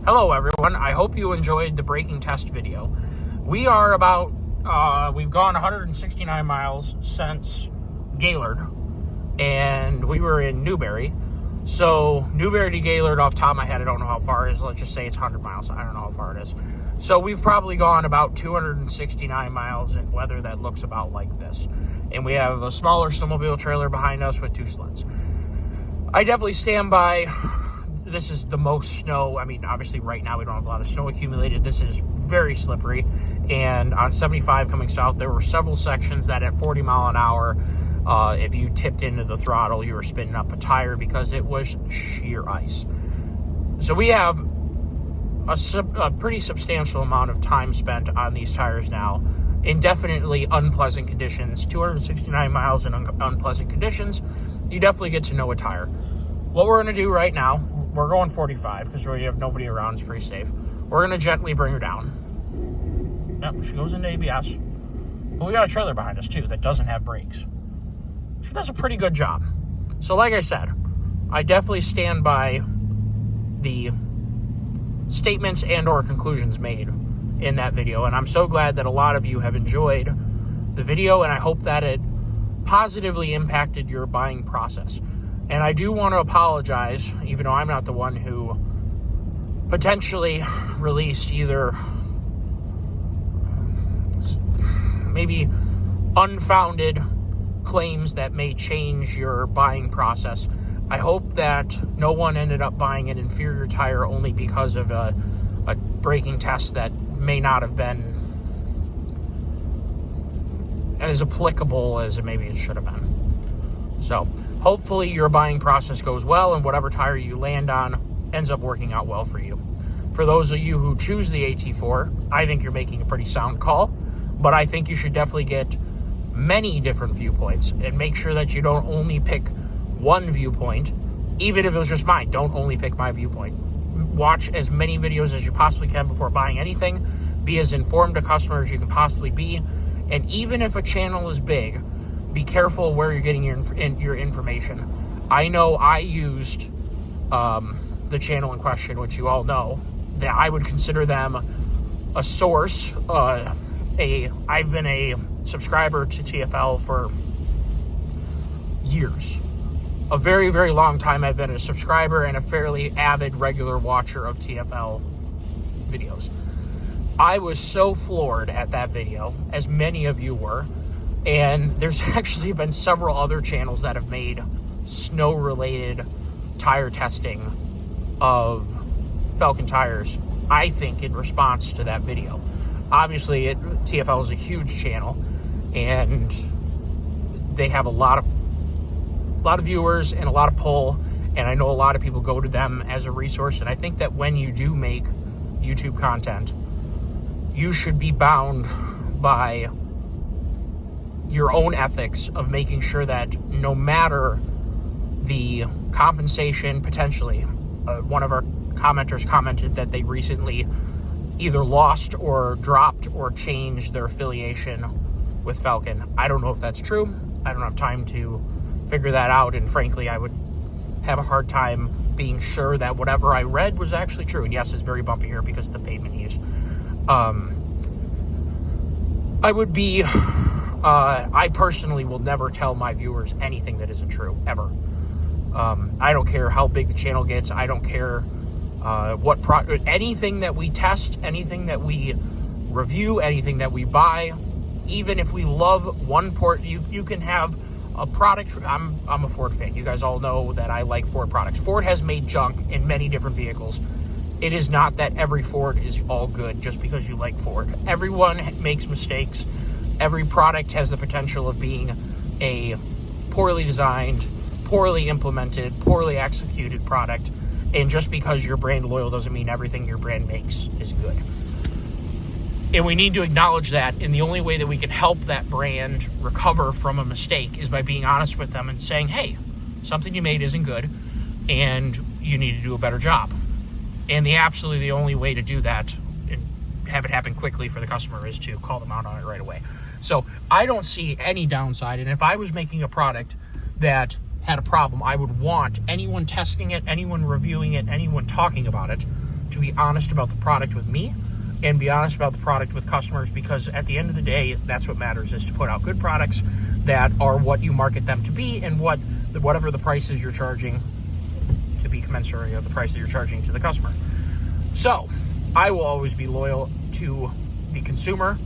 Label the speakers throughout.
Speaker 1: Hello everyone, I hope you enjoyed the braking test video. We are about, we've gone 169 miles since Gaylord, and we were in Newberry. So Newberry to Gaylord, off the top of my head, I don't know how far it is. Let's just say it's 100 miles. I don't know how far it is. So we've probably gone about 269 miles in weather that looks about like this. And we have a smaller snowmobile trailer behind us with two sleds. I definitely stand by, this is the most snow. I mean, obviously right now we don't have a lot of snow accumulated. This is very slippery. And on 75 coming south, there were several sections that at 40 mile an hour, if you tipped into the throttle, you were spinning up a tire because it was sheer ice. So we have a pretty substantial amount of time spent on these tires now in definitely unpleasant conditions. 269 miles in unpleasant conditions. You definitely get to know a tire. What we're going to do right now, we're going 45 because we have nobody around. It's pretty safe. We're going to gently bring her down. Yep, she goes into ABS. But we got a trailer behind us too that doesn't have brakes. She does a pretty good job. So like I said, I definitely stand by the statements and or conclusions made in that video. And I'm so glad that a lot of you have enjoyed the video, and I hope that it positively impacted your buying process. And I do want to apologize, even though I'm not the one who potentially released either maybe unfounded claims that may change your buying process. I hope that no one ended up buying an inferior tire only because of a braking test that may not have been as applicable as maybe it should have been. So hopefully your buying process goes well and whatever tire you land on ends up working out well for you. For those of you who choose the AT4, I think you're making a pretty sound call, but I think you should definitely get many different viewpoints and make sure that you don't only pick one viewpoint. Even if it was just mine, don't only pick my viewpoint. Watch as many videos as you possibly can before buying anything. Be as informed a customer as you can possibly be. And even if a channel is big, be careful where you're getting your information. I know I used the channel in question, which you all know, that I would consider them a source. I've been a subscriber to TFL for years. A very, very long time I've been a subscriber and a fairly avid regular watcher of TFL videos. I was so floored at that video, as many of you were, and there's actually been several other channels that have made snow-related tire testing of Falken tires, I think, in response to that video. Obviously, TFL is a huge channel, and they have a lot of viewers and a lot of pull, and I know a lot of people go to them as a resource. And I think that when you do make YouTube content, you should be bound by your own ethics of making sure that no matter the compensation, potentially, one of our commenters commented that they recently either lost or dropped or changed their affiliation with Falken. I don't know if that's true. I don't have time to figure that out, and frankly, I would have a hard time being sure that whatever I read was actually true. And yes, it's very bumpy here because of the pavement use. I personally will never tell my viewers anything that isn't true, ever. I don't care how big the channel gets. I don't care anything that we test, anything that we review, anything that we buy. Even if we love one port, you can have a product. I'm a Ford fan. You guys all know that I like Ford products. Ford has made junk in many different vehicles. It is not that every Ford is all good just because you like Ford. Everyone makes mistakes. Every product has the potential of being a poorly designed, poorly implemented, poorly executed product. And just because you're brand loyal doesn't mean everything your brand makes is good. And we need to acknowledge that, and the only way that we can help that brand recover from a mistake is by being honest with them and saying, hey, something you made isn't good, and you need to do a better job. And absolutely the only way to do that and have it happen quickly for the customer is to call them out on it right away. So I don't see any downside, and if I was making a product that had a problem, I would want anyone testing it, anyone reviewing it, anyone talking about it to be honest about the product with me and be honest about the product with customers, because at the end of the day, that's what matters, is to put out good products that are what you market them to be, and whatever the prices you're charging to be commensurate of the price that you're charging to the customer. So I will always be loyal to the consumer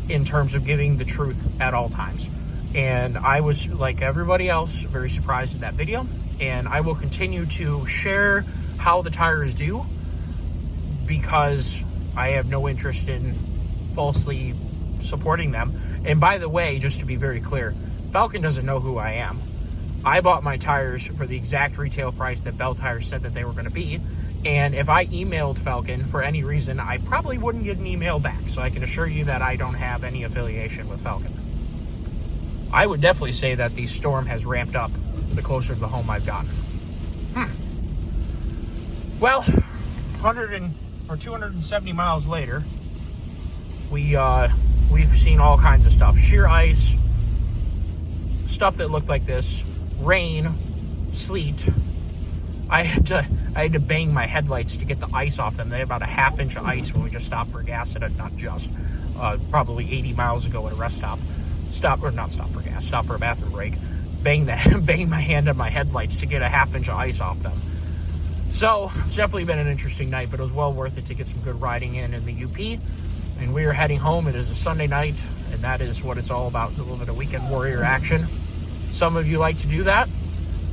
Speaker 1: in terms of giving the truth at all times. And I was, like everybody else, very surprised at that video, and I will continue to share how the tires do, because I have no interest in falsely supporting them. And by the way, just to be very clear, Falken doesn't know who I am. I bought my tires for the exact retail price that Bell Tires said that they were going to be. And if I emailed Falken for any reason, I probably wouldn't get an email back. So I can assure you that I don't have any affiliation with Falken. I would definitely say that the storm has ramped up the closer to the home I've gotten. Well, 270 miles later, we've seen all kinds of stuff. Sheer ice, stuff that looked like this, rain, sleet. I had to bang my headlights to get the ice off them. They had about a half inch of ice when we just stopped for gas probably 80 miles ago at a rest stop. Stop for a bathroom break. Bang my hand on my headlights to get a half inch of ice off them. So it's definitely been an interesting night, but it was well worth it to get some good riding in the UP. And we are heading home. It is a Sunday night, and that is what it's all about. It's a little bit of weekend warrior action. Some of you like to do that.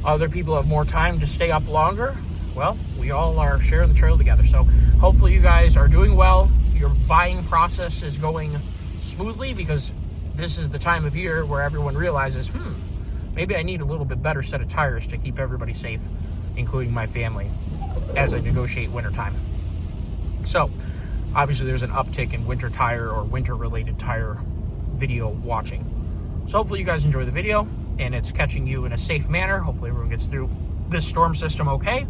Speaker 1: Other people have more time to stay up longer. Well, we all are sharing the trail together. So hopefully you guys are doing well. Your buying process is going smoothly, because this is the time of year where everyone realizes, maybe I need a little bit better set of tires to keep everybody safe, including my family, as I negotiate wintertime. So obviously there's an uptick in winter tire or winter-related tire video watching. So hopefully you guys enjoy the video, and it's catching you in a safe manner. Hopefully everyone gets through this storm system okay,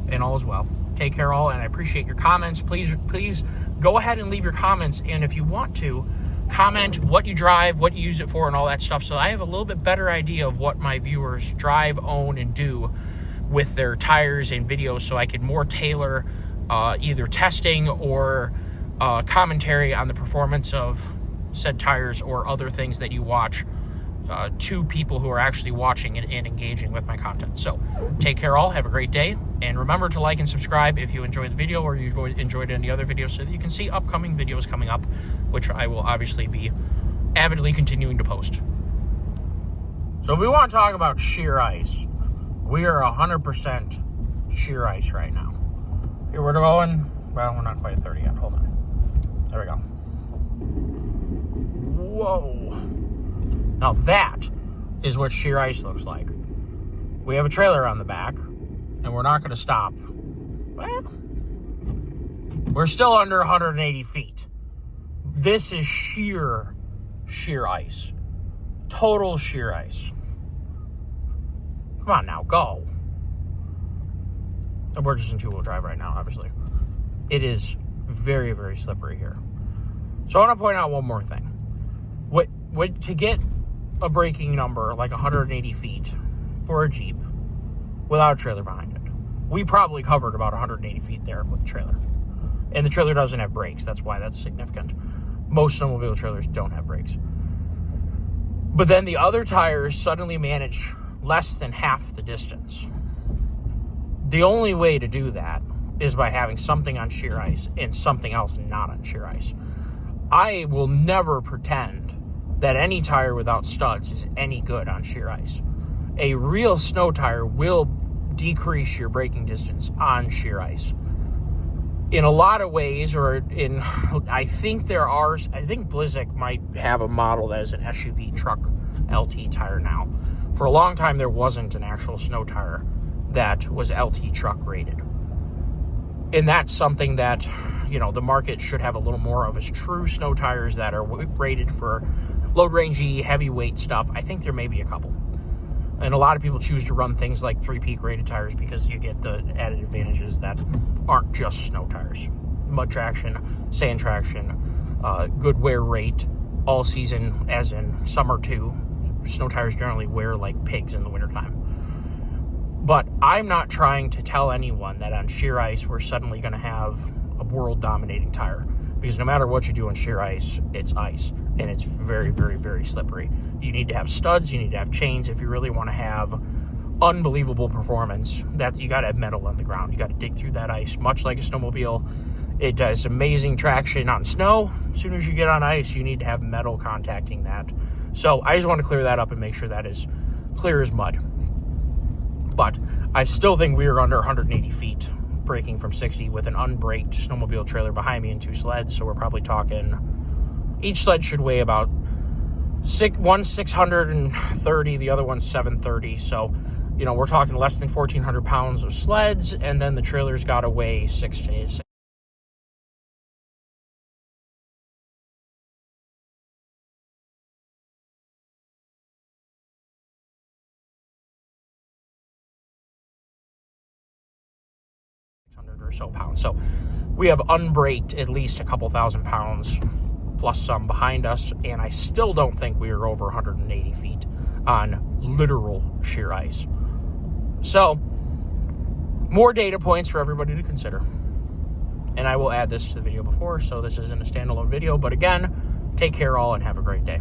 Speaker 1: and all is well. Take care all, and I appreciate your comments. Please go ahead and leave your comments, and if you want to, comment what you drive, what you use it for, and all that stuff, so I have a little bit better idea of what my viewers drive, own, and do with their tires and videos, so I could more tailor either testing or commentary on the performance of said tires or other things that you watch to people who are actually watching and engaging with my content. So take care all, have a great day, and remember to like and subscribe if you enjoyed the video or you enjoyed any other videos, so that you can see upcoming videos coming up, which I will obviously be avidly continuing to post. So if we want to talk about sheer ice, we are 100% sheer ice right now. Here we're going, well, we're not quite at 30 yet, hold on. There we go. Whoa. Now that is what sheer ice looks like. We have a trailer on the back, and we're not going to stop. Well, we're still under 180 feet. This is sheer ice. Total sheer ice. Come on now, go. And we're just in two-wheel drive right now, obviously. It is very, very slippery here. So I want to point out one more thing. To get a braking number like 180 feet for a Jeep without a trailer behind it, we probably covered about 180 feet there with the trailer. And the trailer doesn't have brakes. That's why that's significant. Most snowmobile trailers don't have brakes. But then the other tires suddenly manage less than half the distance. The only way to do that is by having something on sheer ice and something else not on sheer ice. I will never pretend that any tire without studs is any good on sheer ice. A real snow tire will decrease your braking distance on sheer ice. In a lot of ways, I think Blizzak might have a model that is an SUV truck LT tire now. For a long time, there wasn't an actual snow tire that was LT truck rated. And that's something that, the market should have a little more of, is true snow tires that are rated for load rangey, heavyweight stuff. I think there may be a couple. And a lot of people choose to run things like 3-peak rated tires because you get the added advantages that aren't just snow tires. Mud traction, sand traction, good wear rate, all season, as in summer too. Snow tires generally wear like pigs in the wintertime. But I'm not trying to tell anyone that on sheer ice we're suddenly going to have a world-dominating tire, because no matter what you do on sheer ice, it's ice, and it's very, very, very slippery. You need to have studs, you need to have chains if you really want to have unbelievable performance. That you got to have metal on the ground. You got to dig through that ice, much like a snowmobile. It does amazing traction on snow. As soon as you get on ice, you need to have metal contacting that. So I just want to clear that up and make sure that is clear as mud. But I still think we are under 180 feet braking from 60 with an unbraked snowmobile trailer behind me and 2 sleds. So we're probably talking, each sled should weigh about one 630, the other one's 730. So, you know, we're talking less than 1,400 pounds of sleds, and then the trailer's got to weigh 600. Or so pounds. So we have unbraked at least a couple thousand pounds plus some behind us, and I still don't think we are over 180 feet on literal sheer ice. So more data points for everybody to consider, and I will add this to the video before, so this isn't a standalone video. But again, take care all and have a great day.